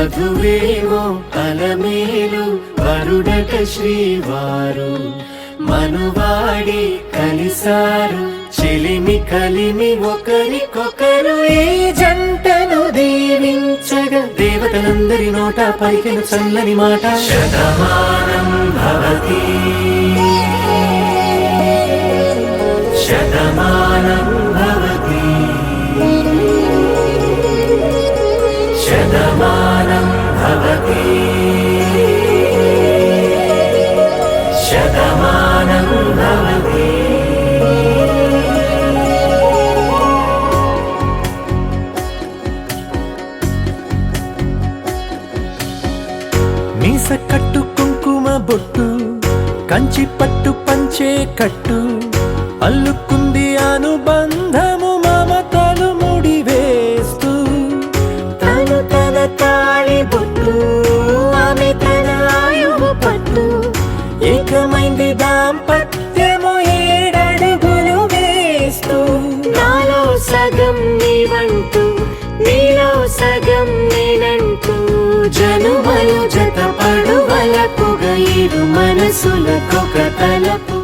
వధువేమో అలమేలు వరుడట శ్రీవారు మనువాడి కలిసారు చెలిమి కలిమి ఒకరికొకరు ఈ జంటను దీవించగా దేవతలందరి నోట పలికిన చల్లని మాట శతమానం భవతి శతమానం భవతి శతమానం భవతి శతమానం భవతి. మీస కట్టు కుంకుమ బొట్టు కంచి పట్టు పంచే కట్టు అల్లుకుంది అనుబంధము మమతలు ముడివేస్తూ తను తన తాళి బొట్టు ఆమె తన ఆయువు పట్టు ఏకమైంది దాంపత్యము 7 అడుగులు వేస్తూ నాలో సగం నీవంటూ నీలో సగం నేనంటూ జనుమలు జత పడువలపుగా 7 మనసులకొక తలపు